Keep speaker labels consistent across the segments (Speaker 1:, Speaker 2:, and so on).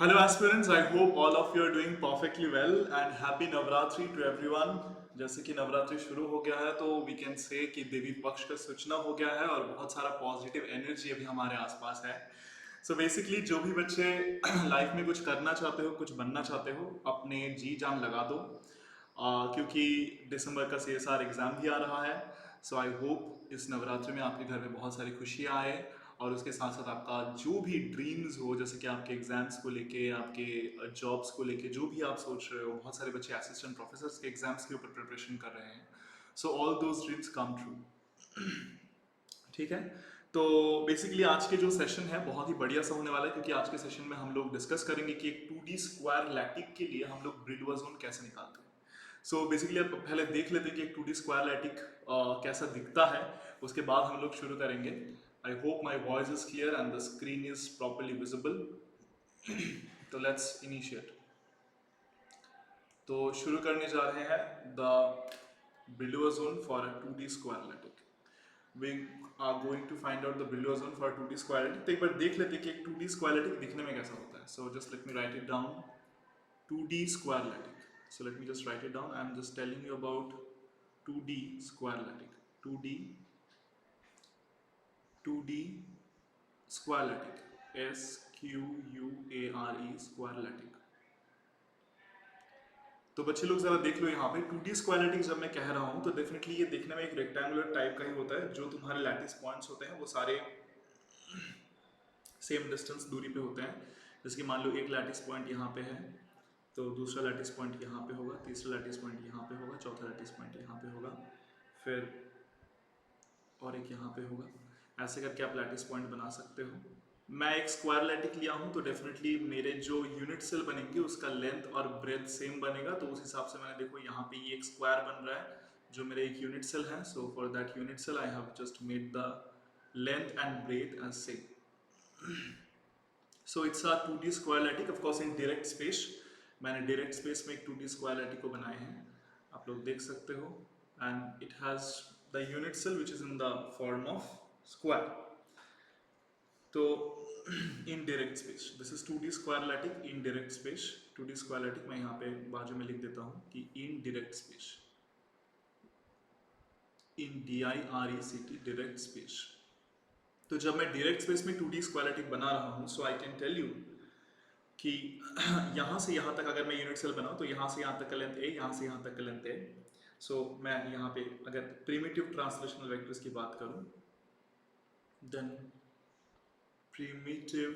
Speaker 1: Hello aspirants, I hope all of you are doing perfectly well and happy Navratri to everyone. जैसे कि नवरात्रि शुरू हो गया है तो वी कैन से कि देवी पक्ष का सूचना हो गया है और बहुत सारा पॉजिटिव एनर्जी अभी हमारे आसपास है. सो बेसिकली जो भी बच्चे लाइफ में कुछ करना चाहते हो, कुछ बनना चाहते हो, अपने जी जान लगा दो. क्योंकि दिसंबर का CSR एग्ज़ाम भी आ रहा है. सो आई होप इस नवरात्रि में आपके घर में बहुत सारी खुशियाँ आए और उसके साथ साथ आपका जो भी ड्रीम्स हो, जैसे कि आपके एग्जाम्स को लेके, आपके जॉब्स को लेके, जो भी आप सोच रहे हो. बहुत सारे बच्चे असिस्टेंट प्रोफेसर्स के एग्जाम्स के ऊपर प्रिपरेशन कर रहे हैं. So all those dreams come true. ठीक है. तो बेसिकली आज के जो सेशन है बहुत ही बढ़िया सा होने वाला है, क्योंकि आज के सेशन में हम लोग डिस्कस करेंगे कि एक 2D स्क्वायर लैटिक के लिए हम लोग ब्रिलुआ जोन कैसे निकालते हैं. सो बेसिकली आप पहले देख लेते हैं कि एक 2D स्क्वायर लैटिक कैसा दिखता है. उसके बाद हम लोग शुरू करेंगे. I hope my voice is clear and the screen is properly visible. तो लेट्स इनिशिएट. तो शुरू करने जा रहे हैं the Brillouin zone for a 2D square lattice. we are going to find out the Brillouin zone for 2D square. तो एक बार देख लेते हैं कि एक 2D square lattice दिखने में कैसा होता है. So just let me write it down. 2D square lattice. So let me just write it down. I am just telling you about 2D square lattice. 2D 2D square lattice. SQUARE square lattice. तो बच्चे लोग जरा देख लो यहाँ पे 2D square lattice जब मैं कह रहा हूँ तो डेफिनेटली ये देखने में एक रेक्टेंगुलर टाइप का ही होता है. जो तुम्हारे लैटिस पॉइंट्स होते हैं वो सारे सेम डिस्टेंस दूरी पे होते हैं. जैसे कि मान लो एक लैटिस पॉइंट यहाँ पे है, तो दूसरा लैटिस पॉइंट यहाँ पे होगा, तीसरा लैटिस पॉइंट यहाँ पे होगा, चौथा लैटिस पॉइंट यहाँ पे होगा, फिर और एक यहाँ पे होगा. ऐसे करके आप लैटिस पॉइंट बना सकते हो. मैं एक स्क्वायर लैटिक लिया हूँ तो डेफिनेटली मेरे जो यूनिट सेल बनेंगे उसका लेंथ और ब्रेथ सेम बनेगा. तो उस हिसाब से मैंने देखो यहाँ पे ये एक स्क्वायर बन रहा है जो मेरे एक यूनिट सेल है. So for that unit cell I have just made the length and breadth as same. So it's a 2D square lattice, of course in direct space. मैंने direct space में एक 2D square lattice को बनाए हैं, आप लोग देख सकते हो. And it has the unit cell which is in the form of square. तो in direct space, this is 2D square lattice in direct space. 2D square lattice मैं यहाँ पे बाजू में लिख देता हूँ कि in direct space, in DIRECT direct space. तो जब मैं डायरेक्ट स्पेस में 2D स्क्वायर लैटिस बना रहा हूँ, सो आई कैन टेल यू कि यहाँ से यहाँ तक अगर मैं यूनिट सेल बनाऊँ तो यहाँ से यहाँ तक का लेंथ A, यहाँ से यहाँ तक का लेंथ A. सो मैं यहाँ पे अगर प्रिमिटिव ट्रांसलेशनल वेक्टर्स की बात करूँ, then primitive,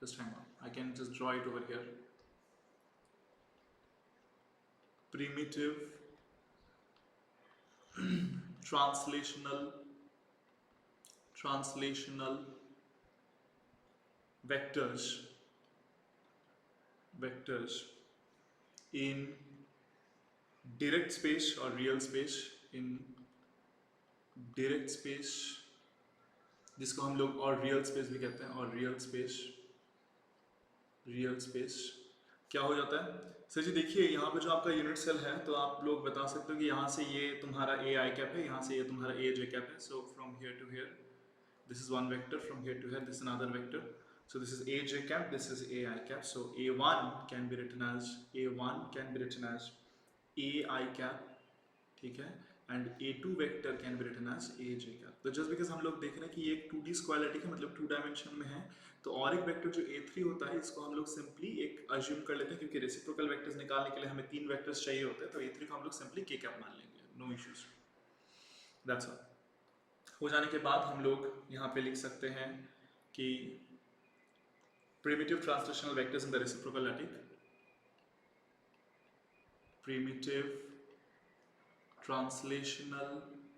Speaker 1: just hang on, I can just draw it over here. Primitive translational vectors in direct space or real space, in direct space जिसको हम लोग और रियल स्पेस भी कहते हैं, और रियल स्पेस क्या हो जाता है. सर जी देखिए यहाँ पे जो आपका यूनिट सेल है तो आप लोग बता सकते हो कि यहाँ से ये तुम्हारा ए आई कैप है, यहाँ से ये तुम्हारा ए जे कैप है. So from here to here this is one vector, from here to here this is another vector. So this is aj cap, this is ai cap. So a1 can be written as ai cap, ठीक है, and a2 vector can be written as aj cap. तो just because हम लोग देख रहे हैं कि ये एक 2D स्क्वायर लैटिस है, मतलब 2 डायमेंशन में है, तो और एक वेक्टर जो a3 होता है इसको हम लोग सिंपली एक अज्यूम कर लेते हैं, क्योंकि रेसिप्रोकल वेक्टर्स निकालने के लिए हमें 3 वेक्टर्स चाहिए होते हैं. तो a3 को हम लोग सिंपली k cap मान लेंगे, नो इश्यूज. That's all. हो जाने के बाद हम लोग यहाँ पे लिख सकते हैं कि primitive translational vectors in the reciprocal lattice, primitive translational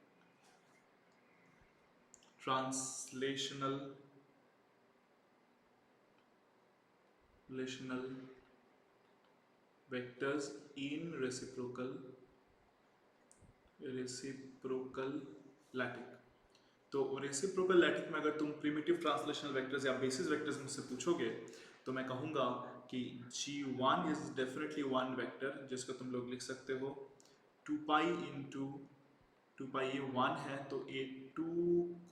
Speaker 1: vectors in reciprocal lattice. तो रेसिप्रोकल लैटिस में अगर तुम प्रिमिटिव ट्रांसलेशनल वेक्टर्स या बेसिस वेक्टर्स मुझसे पूछोगे तो मैं कहूँगा कि G1 is definitely one vector जिसको तुम लोग लिख सकते हो 2 पाई इंटू 2 पाई ये 1 है तो A2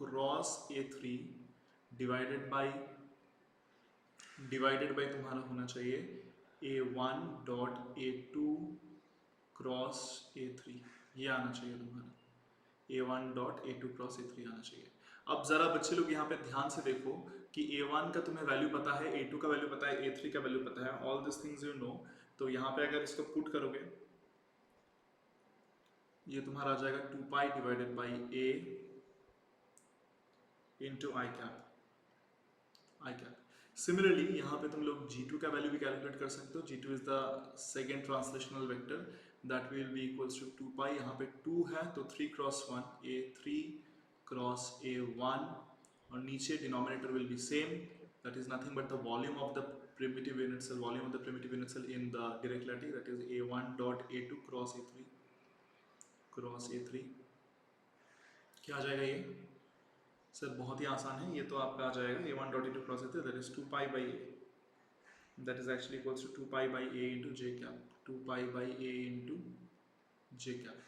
Speaker 1: cross A3 divided by divided by तुम्हारा होना चाहिए A1 dot A2 cross A3, ये आना चाहिए तुम्हारा A1 dot A2 cross A3 आना चाहिए। अब जरा बच्चे लोग यहाँ पे ध्यान से देखो कि A1 का तुम्हें वैल्यू पता है, A2 का वैल्यू पता है, A3 का वैल्यू पता है, all this things you know. तो यहाँ पे अगर इसको पुट करोगे ये तुम्हारा आ जाएगा 2 पाई divided by A into I cap. Similarly यहाँ पे तुम लोग G2 का वैल्यू भी कैलकुलेट कर सकते हो। G2 is the second translational vector that will be equals to 2 pi. यहाँ पे 2 है तो 3 क्रॉस 1 A3 क्रॉस A1 और नीचे denominator will be same, that is nothing but the volume of the primitive unit cell, volume of the primitive unit cell in the direct lattice, that is A1 dot A2 cross A3 cross A3। क्या आ जाएगा ये sir? बहुत ही आसान है, ये तो आपका आ जाएगा A1 dot A2 cross A3 that is 2 pi by A, that is actually equals to 2 pi by A into J cap, 2 pi by A into J cap।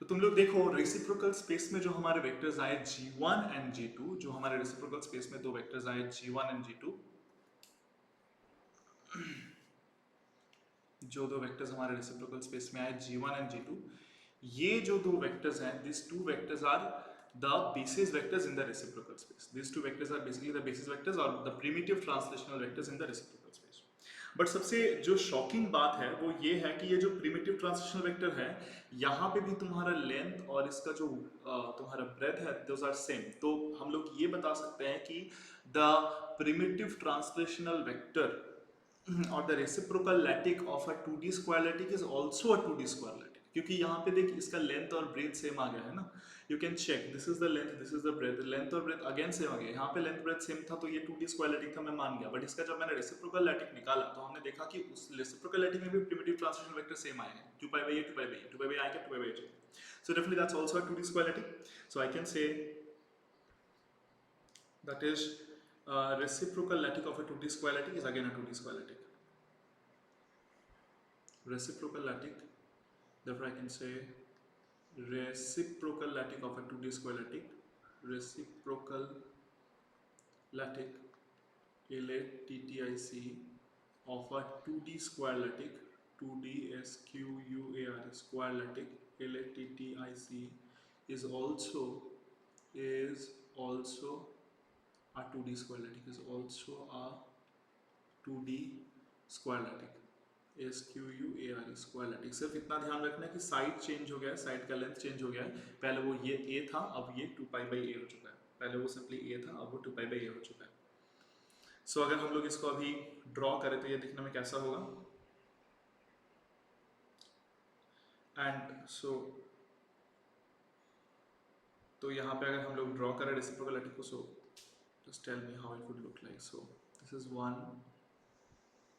Speaker 1: तो तुम लोग देखो रेसिप्रोकल स्पेस में जो हमारे वेक्टर्स आए G1 एंड G2, जो हमारे रेसिप्रोकल स्पेस में दो वेक्टर्स आए G1 एंड G2, जो दो वेक्टर्स हमारे रेसिप्रोकल स्पेस में आए G1 एंड G2, ये जो दो वेक्टर्स हैं, this two vectors are the basis vectors in the reciprocal space. These two vectors are basically the basis vectors or the primitive translational vectors in the reciprocal space. But सबसे जो shocking बात है वो ये है कि ये जो प्रिमिटिव ट्रांसलेशनल वेक्टर है, यहाँ पे भी तुम्हारा लेंथ और इसका जो तुम्हारा ब्रेथ है, दोज आर सेम। तो हम लोग ये बता सकते हैं कि the primitive translational vector or the reciprocal lattice of a 2D square lattice is also a 2D square lattice, क्योंकि यहाँ पे देख इसका लेंथ और ब्रेथ सेम आ गया है ना। You can check, this is the length, this is the breadth, length और ब्रेथ अगेन सेम आ गया। यहाँ पे लेंथ ब्रेथ सेम था तो ये 2D स्क्वायर लैटिस था, मैं मान गया। बट इसका जब मैंने रेसिप्रोकल लैटिस निकाला तो हमने देखा कि उस रेसिप्रोकल लैटिस में भी प्रिमिटिव ट्रांसलेशनल वेक्टर सेम आए हैं, 2 pi by a, 2 pi by a, 2 pi by I cap, 2 pi by j। So definitely that's also a 2D square lattice. So I can say that is reciprocal lattice of a 2D square lattice is again a 2D square lattice. Reciprocal lattice, therefore I can say reciprocal lattice of a 2D square lattice, reciprocal lattice LATTIC of a 2D square lattice, 2D SQUARE square lattice LATTIC is also a 2D square lattice, is also a 2D square lattice SQUARE square lattice. सिर्फ इतना ध्यान रखना है कि side change हो गया है, side का लेंथ चेंज हो गया है। पहले वो ये a था, अब ये 2 पाई बाई a हो चुका है। पहले वो सिंपली a था, अब वो 2 पाई बाई a हो चुका है। सो अगर हम लोग इसको अभी ड्रॉ करें तो ये दिखने में कैसा होगा? एंड सो तो यहाँ पे अगर हम लोग ड्रॉ करें रेसिप्रोकल लैटिस को, so just tell me how it would look like. So this is 1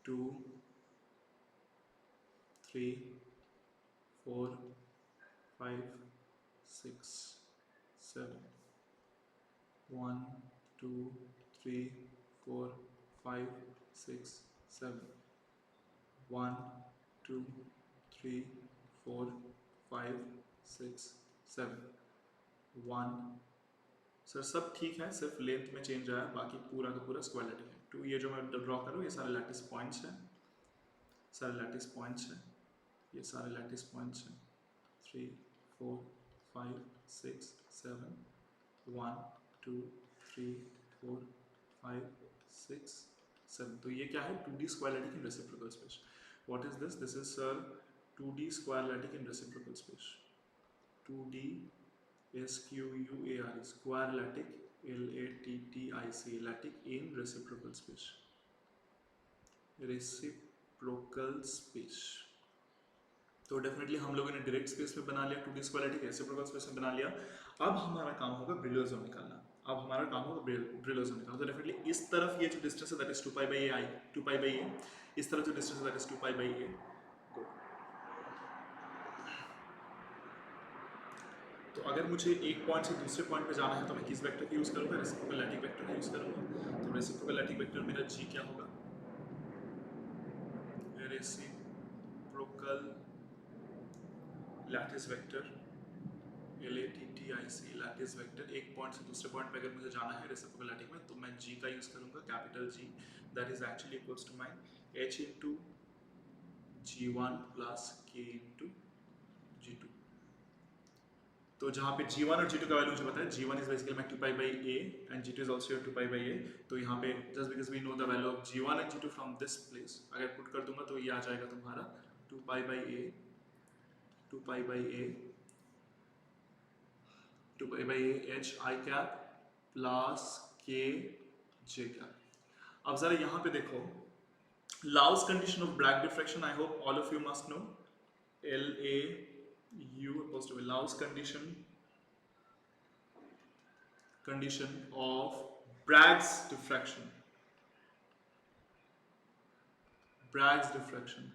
Speaker 1: 2 3 4 5 6 7 1 2 3 4 5 6 7 1 2 3 4 5 6 7 1। Sir सब ठीक है, सिर्फ लेंथ में चेंज आया, बाकी पूरा का पूरा स्क्वायर लैटिस है। तो ये जो मैं ड्रॉ करूँ ये सारे लैटिस पॉइंट्स हैं, सारे लैटिस पॉइंट्स हैं, ये सारे लैटिस पॉइंट्स हैं। 3 4 5 6 7 1 2 3 4 5 6 7। तो ये क्या है? 2D square lattice in reciprocal space. What is this? This is 2D square lattice in reciprocal space. 2D SQUARE square lattice LATTIC lattice in reciprocal space. Reciprocal space. तो definitely हम लोगों ने direct space में बना लिया, 2D square lattice reciprocal space में बना लिया। अब हमारा काम होगा ब्रिलर जोन निकालना। अब हमारा काम होगा ब्रिलर जोन निकालना। तो डेफिनेटली इस तरफ ये जो डिस्टेंस है that is 2 pi by a, 2 pi by a, इस तरफ जो डिस्टेंस है that is 2 pi by a। तो अगर मुझे एक पॉइंट से दूसरे पॉइंट पे जाना है तो मैं किस वेक्टर का यूज करूंगा? रेसिप्रोकल लैटिस वेक्टर का यूज करूंगा। तो रेसिप्रोकल लैटिस वेक्टर मेरा g क्या होगा? Reciprocal lattice vector LATTIC lattice vector, एक पॉइंट से दूसरे पॉइंट पे अगर मुझे जाना है रेसिप्रोकल में तो मैं G का यूज करूंगा, capital G, that is actually equals to my H into G1 plus K into G2। तो जहाँ पे G1 और G2 का वैल्यू मुझे पता है, G1 is basically my 2 pi by A and G2 is also 2 pi by A। तो यहाँ पे just because we know the value of G1 and G2 from this place, अगर पुट कर दूंगा तो ये आ जाएगा तुम्हारा 2 pi by A, 2 pi by A, 2 pi by A H I cap plus K J cap. अब जरा यहाँ पे देखो, Law's condition of Bragg diffraction, I hope all of you must know, LAU opposed to Law's condition of Bragg's diffraction, Bragg's diffraction।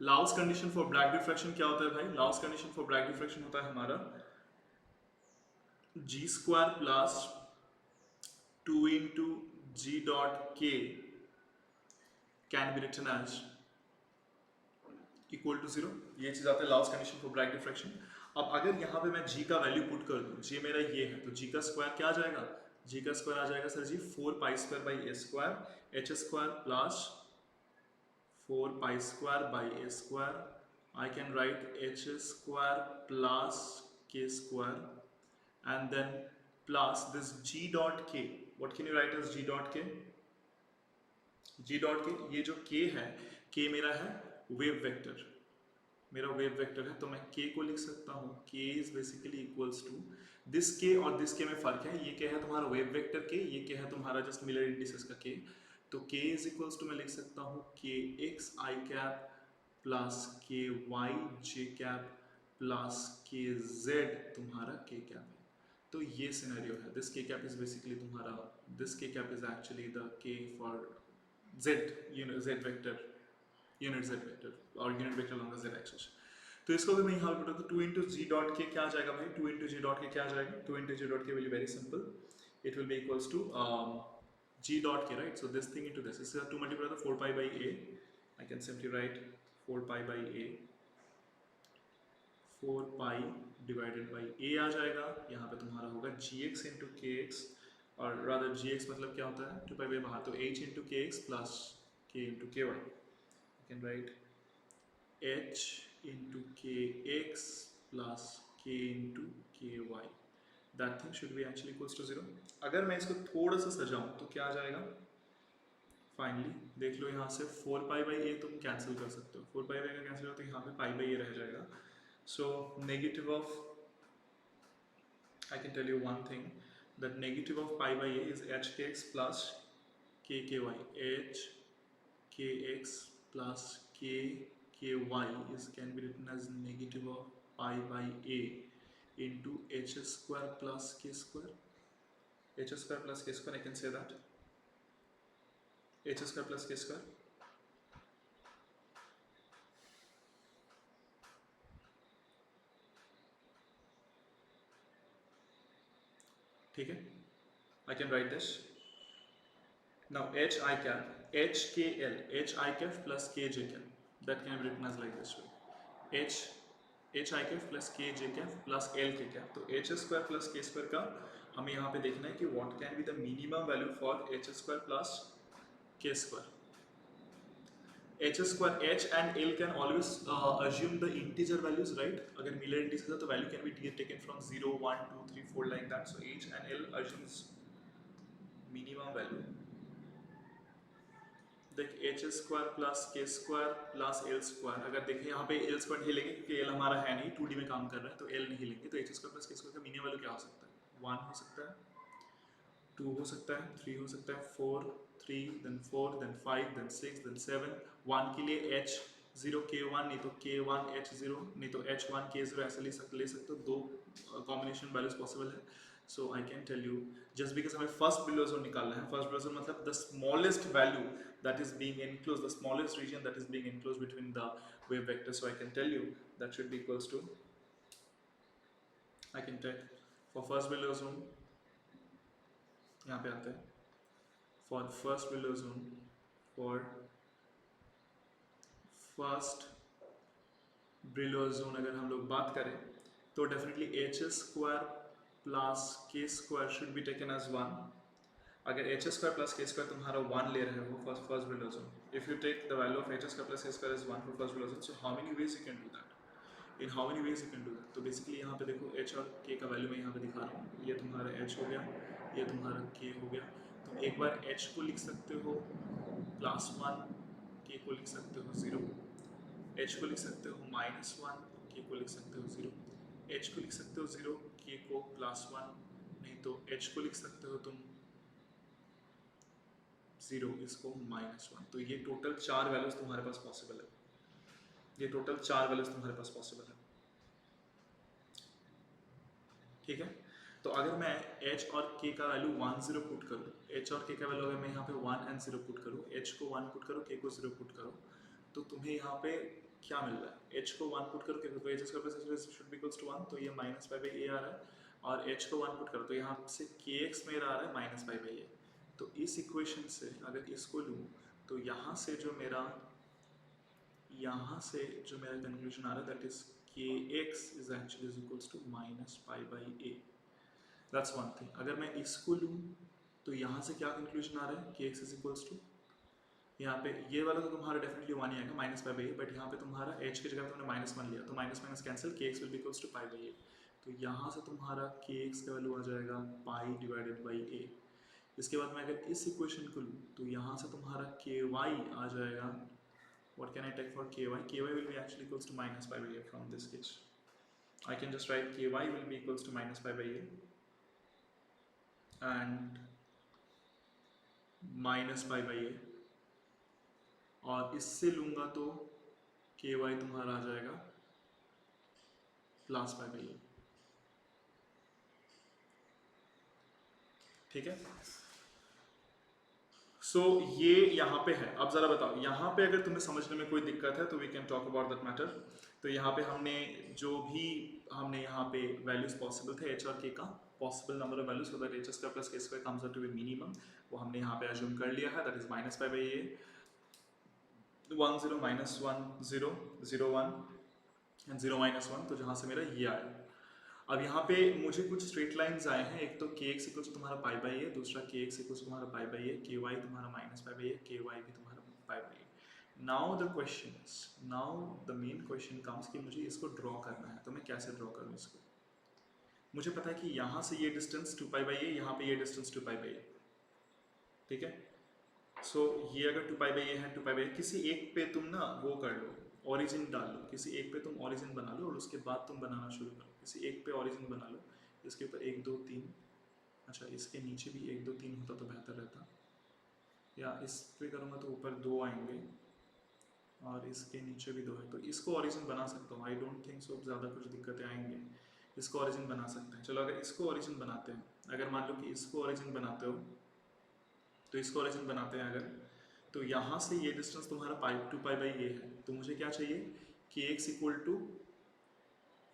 Speaker 1: Law's condition for Bragg diffraction क्या होता है भाई? Law's condition for Bragg diffraction होता है हमारा G square plus 2 into G dot K can be written as equal to zero. ये चीज आता है Laue's condition for Bragg diffraction. अब अगर यहाँ पे मैं g का वैल्यू पुट कर दूं, g मेरा ये है, तो g का स्क्वायर क्या आ जाएगा? g का स्क्वायर आ जाएगा सर जी 4 pi square by a square h square plus 4 pi square by a square. I can write h square plus k square and then plus this g dot k। What can you write as g dot k? g dot k, ये जो k है, k मेरा है wave vector, मेरा wave vector है, तो मैं k को लिख सकता हूँ k is basically equals to this k और दिस k में फर्क है, ये k है तुम्हारा वेव वेक्टर k, ये k है तुम्हारा जस्ट मिलर इंडिसेस का k। तो k इज इक्वल्स टू मैं लिख सकता हूँ k x i cap plus k y j cap plus k z तुम्हारा k कैप है। तो ये सिनेरियो है, this k cap is basically तुम्हारा, this k cap is actually the k for z, z vector, unit z vector और unit vector along the z axis. तो इसको अगर मैं यहाँ पे तो 2 into g dot k क्या आ जाएगा भाई? 2 into g dot k क्या आ जाएगा? 2 into g dot k will be very simple, it will be equals to g dot k, right? So this thing into this is 2 multiplied by 4 pi by a, I can simply write 4 pi by a, 4 pi divided by a आ जाएगा, यहाँ पे तुम्हारा होगा gx into kx, और rather gx मतलब क्या होता है 2 pi by बाहर, तो h into kx plus k into ky। I can write h into kx plus k into ky, that thing should be actually equals to 0। अगर मैं इसको थोड़ा सा सजाऊं तो क्या आ जाएगा? फाइनली देख लो यहाँ से 4 पाई बाई ए तुम कैंसिल कर सकते हो, 4 पाई बाई का कैंसिल हो तो यहाँ पे पाई बाई ए रह जाएगा। So negative of, I can tell you one thing, that negative of pi by a is h k x plus k y, h k x plus k y is can be written as negative of pi by a into h square plus k square, h square plus k square, I can say that h square plus k square। ठीक है, I can write this now h I cap h k l h I cap plus k j cap, that can be written as like this way, h I cap plus k j cap plus l k cap। तो h square plus k square का हमें यहाँ पे देखना है कि what can be the minimum value for h square plus k square। h square, h and l can always assume the integer values, right? अगर Miller indices है तो value can be taken from 0 1 2 3 4 like that, so h and l assumes minimum value। देख h square plus k square plus l square, अगर देखें यहाँ पे l square नहीं लेंगे क्योंकि l हमारा है नहीं, 2D में काम कर रहा है, तो l नहीं लेंगे, तो h square plus k square का मिनिमम वैल्यू क्या हो सकता है? 1 हो सकता है, 2 हो सकता है, 3 हो सकता है, 4 3 then 4 then 5 then 6 then 7, 1 के लिए h0 k1 नहीं तो k1 h0 नहीं तो h1 k0 ऐसे ले सकते हो, दो कॉम्बिनेशन वैल्यूज पॉसिबल है। So I can tell you just because हमें फर्स्ट बिलो जोन निकालना है, फर्स्ट बिलो जोन मतलब the smallest value that is being enclosed, the smallest region that is being enclosed between the wave vectors, so I can tell you that should be equals to, I can take for first below zone, यहाँ पे आते हैं for first below zone, for first Brillouin zone अगर हम लोग बात करें तो definitely h square plus k square should be taken as one. अगर h square plus k square तुम्हारा वन ले रहे हो first Brillouin zone, if you take the value of h square plus k square is one for first Brillouin zone, so how many ways you can do that, in how many ways you can do that. तो basically यहाँ पे देखो H और k का value मैं यहाँ पे दिखा रहा हूँ. ये तुम्हारा एच हो गया, ये तुम्हारा के हो गया. तुम एक बार एच को लिख सकते हो प्लस वन, के को लिख सकते हो ज़ीरो, एच को लिख सकते हो माइनस वन, के को लिख सकते हो ज़ीरो, एच को लिख सकते हो ज़ीरो, के को प्लस वन, नहीं तो एच को लिख सकते हो तुम ज़ीरो, इसको माइनस वन. तो ये टोटल चार वैल्यूज तुम्हारे पास पॉसिबल है. ये टोटल चार वैल्यूज तुम्हारे पास पॉसिबल है. ठीक है. तो अगर मैं h और k का वैल्यू 1 0 पुट करूँ, h और k का वैल्यू अगर मैं यहाँ पे 1 and 0 पुट करूँ, h को 1 पुट करूँ, k को 0 पुट करूँ, तो तुम्हें यहाँ पे क्या मिल रहा है? h को 1 पुट करो, k को, h square plus h should be equals to 1, तो ये माइनस पाई बाई a आ रहा है. और h को 1 पुट करो तो यहाँ से kx मेरा आ रहा है माइनस पाई बाई a. तो इस इक्वेशन से अगर इसको लूँ तो यहाँ से जो मेरा कंक्लूजन आ रहा है that is kx is actually equals to minus pi by a. That's one thing. अगर मैं इसको लूँ तो यहाँ से क्या कंक्लूजन आ रहा है कि x इज इक्वल्स टू, यहाँ पे ये वाला तो तुम्हारा डेफिनेटली वन ही आएगा minus pi by A, but यहाँ पे तुम्हारा h की जगह तुमने माइनस वन लिया तो minus minus cancel, k x will be equals to pi by a. तो यहाँ से तुम्हारा के एक्स का वैल्यू आ जाएगा पाई डिवाइडेड बाई ए. इसके बाद मैं अगर इस इक्वेशन को लूँ तो यहाँ से तुम्हारा के वाई आ जाएगा. what can I take for ky? Ky will be actually equals to minus pi by a from this case. I can just write ky will be equals to minus pi by a and minus pi by a, और इससे लूंगा तो k Y तुम्हारा आ जाएगा plus pi by ए. ठीक है. सो ये यहाँ पे है. अब जरा बताओ यहाँ पे अगर तुम्हें समझने में कोई दिक्कत है तो we can talk about that matter. तो यहाँ पे हमने यहाँ पे वैल्यूज पॉसिबल थे एच और के का, possible number of values so that h square plus k square comes out to be minimum, वो हमने यहाँ पे अज्यूम कर लिया है. That is minus pi by a, 1 0 minus 1 0 0 1 and 0 minus 1, तो जहाँ से मेरा ये आया. अब यहाँ पे मुझे कुछ स्ट्रेट लाइंस आए हैं. एक तो के एक्स इक्वल्स तुम्हारा पाई बाई है, दूसरा के एक्स इक्वल्स तुम्हारा पाई बाई है, के वाई तुम्हारा माइनस पाई बाई है, के वाई भी तुम्हारा पाई बाई है. Now the main question comes कि मुझे इसको ड्रॉ करना है. तो मैं कैसे ड्रॉ करूँ इसको? मुझे पता है कि यहाँ से ये डिस्टेंस 2 पाई बाई है, यहाँ पे ये डिस्टेंस 2 पाई बाई है. ठीक है. सो ये अगर 2 पाई बाई है, 2 पाई बाई, किसी एक पे तुम ना वो कर लो, ओरिजिन डाल लो. किसी एक पे तुम ओरिजिन बना लो और उसके बाद तुम बनाना शुरू करो. किसी एक पे ओरिजिन बना लो, इसके ऊपर 1 2 3, अच्छा इसके नीचे भी 1 2 3 होता तो बेहतर रहता, या इस पे करूँगा तो ऊपर 2 आएंगे और इसके नीचे भी 2 है. तो इसको ओरिजिन बना सकता हूँ. आई डोंट थिंक सो ज़्यादा कुछ दिक्कतें आएंगी. इसको ओरिजिन बना सकते हैं. चलो अगर इसको ओरिजिन बनाते हैं, अगर मान लो कि इसको ओरिजिन बनाते हो तो इसको ओरिजिन बनाते हैं अगर, तो यहाँ से ये डिस्टेंस तुम्हारा पाई 2 पाई बाई ये है. तो मुझे क्या चाहिए, के एक्स इक्वल टू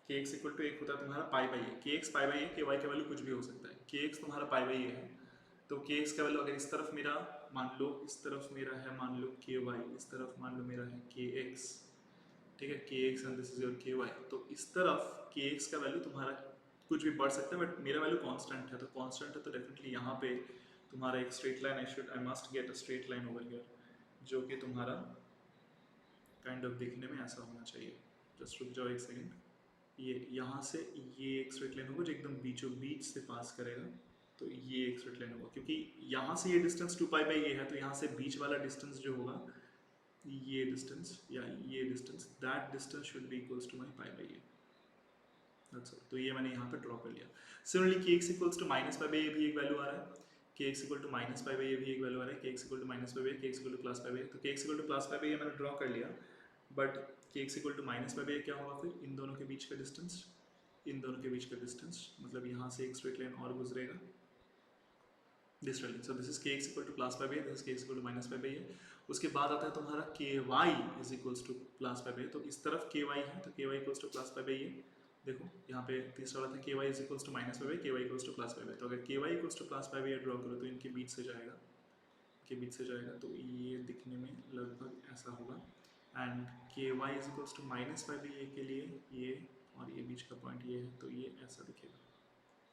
Speaker 1: एक होता है तुम्हारा पाई by a. K x pi by a, के वाई का वैल्यू कुछ भी हो सकता है. के एक्स तुम्हारा पाई बाई ए है, तो के एक्स का वैल्यू अगर इस तरफ मेरा मान लो, इस तरफ मेरा है मान लो के वाई, इस तरफ मान लो मेरा है के एक्स. ठीक है, k x and this is your के वाई. तो इस तरफ के एक्स का वैल्यू तुम्हारा कुछ भी बढ़ सकता है, बट मेरा वैल्यू कांस्टेंट है. तो कांस्टेंट है तो डेफिनेटली यहाँ पे तुम्हारा एक straight line, I must get a straight line over here, जो कि तुम्हारा काइंड ऑफ दिखने में ऐसा होना चाहिए. जस्ट रुक जाओ एक सेकेंड. ये यहाँ से ये एक स्ट्रेट लाइन होगा जो एकदम बीचों बीच से पास करेगा. तो ये एक स्ट्रेट लाइन होगा क्योंकि यहाँ से ये डिस्टेंस 2 पाई बाई ये है, तो यहाँ से बीच वाला डिस्टेंस जो होगा, ये डिस्टेंस या ये distance, that distance should be equals to my pi by a. तो ये मैंने यहाँ पे ड्रॉ कर लिया. Similarly k x equals to minus pi by a भी एक वैल्यू आ रहा है, k x equal to minus pi by a भी एक वैल्यू आ रहा है, k x equal to minus pi by a, k x equal to plus pi by a. तो k x equal to plus pi by a मैंने draw कर लिया, but k x equal to minus pi by a क्या होगा फिर? इन दोनों के बीच का डिस्टेंस, इन दोनों के बीच का डिस्टेंस, मतलब यहाँ से एक स्ट्रेट लाइन और गुजरेगा, this straight line. So this is k x equal to plus pi by a, this is k x equal to minus pi by a. उसके बाद आता है तुम्हारा k y is equals to plus pi by a. तो इस तरफ k y है तो k y equals to plus pi by a. देखो यहाँ पे तीसरा वाला था k y is equals to minus pi by, k y equals to plus pi by. तो अगर k y equals to plus pi by draw करो तो इनके बीच से जाएगा, के बीच से जाएगा, तो ये दिखने में लगभग ऐसा होगा. एंड के वाई इज इक्वल्स टू -5 ए के लिए ये, और ये बीच का पॉइंट ये है, तो ये ऐसा दिखेगा,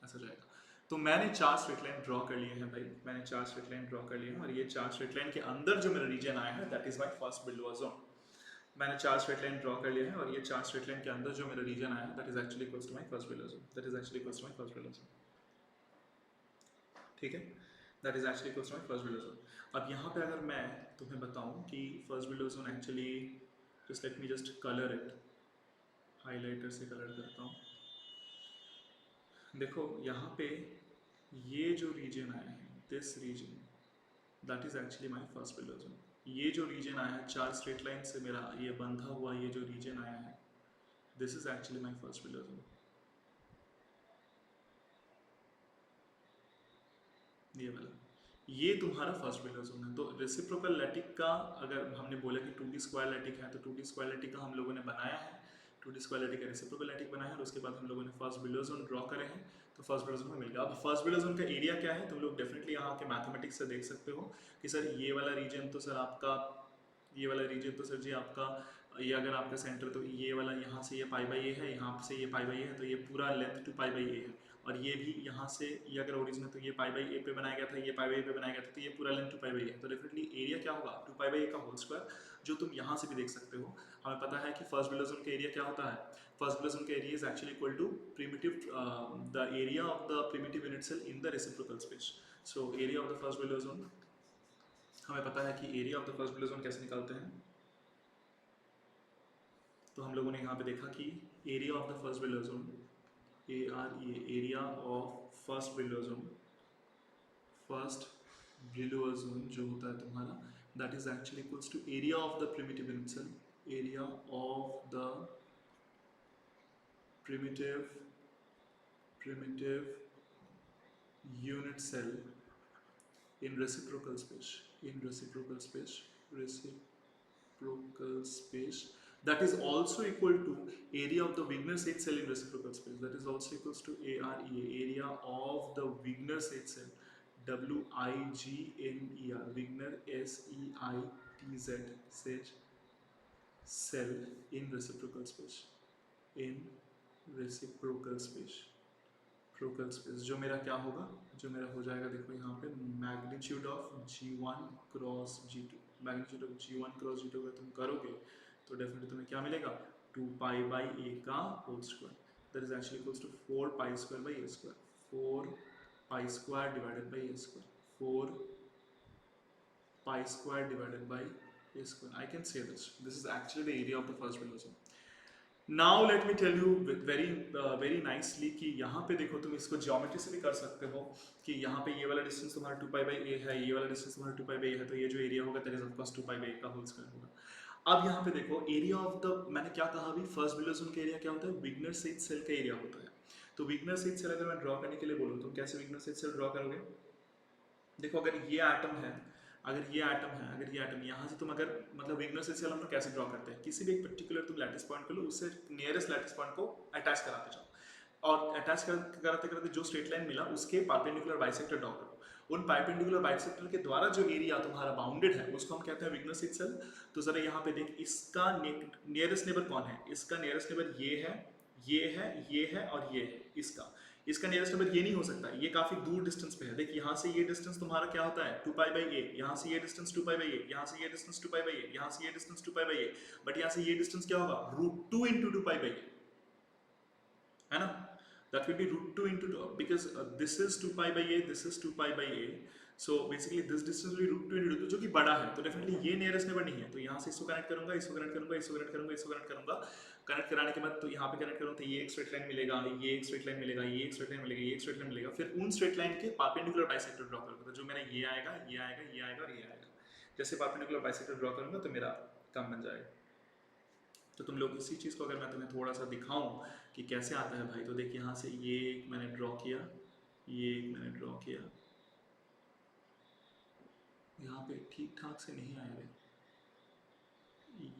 Speaker 1: ऐसा जाएगा। तो मैंने 4 स्ट्रेट लाइन ड्रॉ कर लिए हैं भाई, मैंने 4 स्ट्रेट लाइन ड्रॉ कर लिए हैं, और ये 4 स्ट्रेट लाइन के अंदर जो मेरा रीजन आया है that is my first Brillouin zone. मैंने 4 स्ट्रेट लाइन ड्रॉ कर लिए हैं, और ये 4 स्ट्रेट लाइन के अंदर जो मेरा रीजन आया है that is actually equals to my first Brillouin zone, that is actually equals to my first Brillouin zone, ठीक है, that is actually equals to my first Brillouin zone. अब यहाँ पे अगर मैं तुम्हें बताऊँ कि first Brillouin zone actually, just let me just colour it, highlighter से कलर करता हूँ। देखो यहाँ पे ये जो रीजन आया है, this region that is actually my first Brillouin zone. ये जो रीजन आया है 4 स्ट्रेट लाइन से मेरा ये बंधा हुआ, ये जो रीजन आया है this is actually my first Brillouin zone, ये वाला, ये तुम्हारा फर्स्ट बिल्डोआ जोन है। तो रेसिप्रोकल लैटिक का अगर हमने बोला कि 2D स्क्वायर लैटिक है, तो 2D स्क्वायर लैटिक का हम लोगों ने बनाया है, 2D स्क्वायर लैटिक का रेसिप्रोकल लैटिक बनाया है, और उसके बाद हम लोगों ने फर्स्ट बिल्डोआ जोन ड्रॉ करे हैं, तो फर्स्ट बिल्डोआ जोन में मिल गया। अब फर्स्ट बिल्डोआ जोन का एरिया क्या है, तुम लोग डेफिनेटली यहाँ के मैथमेटिक्स से देख सकते हो कि सर ये वाला रीजन तो सर आपका, ये वाला रीजन तो सर जी आपका, ये अगर आपका सेंटर तो ये वाला यहाँ से ये पाई बाई ए है, यहाँ से ये पाई बाई ए है, तो ये पूरा लेंथ 2 पाई बाई ए है, और ये भी यहाँ से ये अगर ओरिजिन है तो ये पाई बाई ए पे बनाया गया था, ये पाई बाई ए पे बनाया गया था, तो ये पूरा लेंथ 2 पाई बाई है, तो डेफिनेटली एरिया क्या होगा 2 पाई बाई ए का होल स्क्वायर, जो तुम यहाँ से भी देख सकते हो। हमें पता है कि फर्स्ट बिल्डोआ जोन का एरिया क्या होता है, फर्स्ट बिल्डोआ जोन का area is actually equal to primitive, the area of the primitive unit cell in the reciprocal space. So area of the first Brillouin zone, हमें पता है कि area of the first Brillouin zone कैसे निकालते हैं, तो हम लोगों ने यहाँ पे देखा कि area of the first Brillouin zone, area of first Brillouin zone, first Brillouin zone जो होता है तुम्हारा that is actually equals to area of the primitive unit cell, area of the primitive unit cell in reciprocal space, reciprocal space, that is also equal to area of the Wigner-Seitz cell in reciprocal space, that is also equals to area of the Wigner-Seitz cell, WIGNER, Wigner SEITZ cell in reciprocal space, in reciprocal space, प्रोकल space, जो मेरा क्या होगा, जो मेरा हो जाएगा, देखो यहाँ पे magnitude of G1 cross G2, magnitude of G1 cross G2 अगर तुम करोगे तो डेफिनेटली तुम्हें क्या मिलेगा 2 पाई बाई ए का whole square, that is actually equals to 4 pi square by a square, 4 pi square divided by a square, 4 pi square divided by a square. I can say this is actually the area of the first Brillouin zone. Now let me tell you very nicely कि यहाँ पे देखो तुम इसको geometry से भी कर सकते हो कि यहाँ पे ये वाला डिस्टेंस तुम्हारा 2 पाई बाई ए है, ये वाला डिस्टेंस तुम्हारा 2 पाई बाई ए है, तो ये जो एरिया होगा that is of course 2 pi by a का होल स्क्वायर होगा। अब यहाँ पे देखो एरिया ऑफ द, मैंने क्या कहा अभी, फर्स्ट बिल्डोआ जोन का एरिया क्या होता है, विग्नर-सेइत्z सेल का एरिया होता है। तो विग्नर-सेइत्z सेल अगर मैं ड्रॉ करने के लिए बोलूँ तो कैसे विग्नर-सेइत्z सेल ड्रॉ करोगे, देखो अगर ये एटम है, अगर ये एटम है, अगर ये एटम यहाँ से तुम अगर मतलब विग्नर-सेइत्z सेल हम लोग कैसे ड्रॉ करते हैं, किसी भी एक पर्टिकुलर तुम लैटिस पॉइंट कर लो, उससे नियरेस्ट लैटिस पॉइंट को अटैच कराते जाओ, और अटैच कराते कराते जो स्ट्रेट लाइन मिला उसके परपेंडिकुलर बाइसेक्टर ड्रॉ करो, उन परपेंडिकुलर बाइसेक्टर के द्वारा जो एरिया तुम्हारा बाउंडेड है उसको हम कहते हैं विग्नर-सेइत्z सेल। तो जरा यहाँ पे देख, इसका नियरेस्ट नेबर कौन है, इसका नियरेस्ट नेबर ये है, ये है, ये है और ये है, इसका नियरेस्ट नंबर ये नहीं हो सकता, ये काफी दूर डिस्टेंस पे है। देख यहाँ से ये डिस्टेंस तुम्हारा क्या होता है 2 पाई बाई ए, यहाँ से ये डिस्टेंस 2 पाई बाई ए, यहाँ से ये डिस्टेंस 2 पाई बाई ए, यहाँ से ये distance 2 pi by A, but यहाँ से ये डिस्टेंस क्या होगा √2 into 2 पाई बाई ए, है ना, that will be √2 into 2 because this is 2 pi by a, this is 2 pi by a, so basically this distance will be √2 into 2 जो कि बड़ा है, तो डेफिनेटली ये नियरेस्ट नेबर नहीं है, तो यहाँ से इसको कनेक्ट करूंगा, इसको कनेक्ट करूंगा, इसको कनेक्ट करूंगा, इसको कनेक्ट करूंगा, कनेक्ट कराने के बाद तो यहाँ पे कनेक्ट करूंगा तो ये एक स्ट्रेट लाइन मिलेगा, ये एक स्ट्रेट लाइन मिलेगा, ये एक स्ट्रेट लाइन मिलेगा, ये एक स्ट्रेट लाइन मिलेगा, फिर उन स्ट्रेट लाइन के परपेंडिकुलर बाइसेक्टर ड्रॉ करूंगा, तो जो मेरा ये आएगा, ये आएगा, ये आएगा और ये आएगा, जैसे परपेंडिकुलर बाइसेक्टर ड्रॉ करूंगा तो मेरा काम बन जाएगा। तो तुम लोग इसी चीज़ को अगर मैं तुम्हें थोड़ा सा दिखाऊं कि कैसे आता है भाई, तो देख यहाँ से ये एक मैंने ड्रॉ किया, ये एक मैंने ड्रॉ किया, यहाँ पे ठीक ठाक से नहीं आया रे,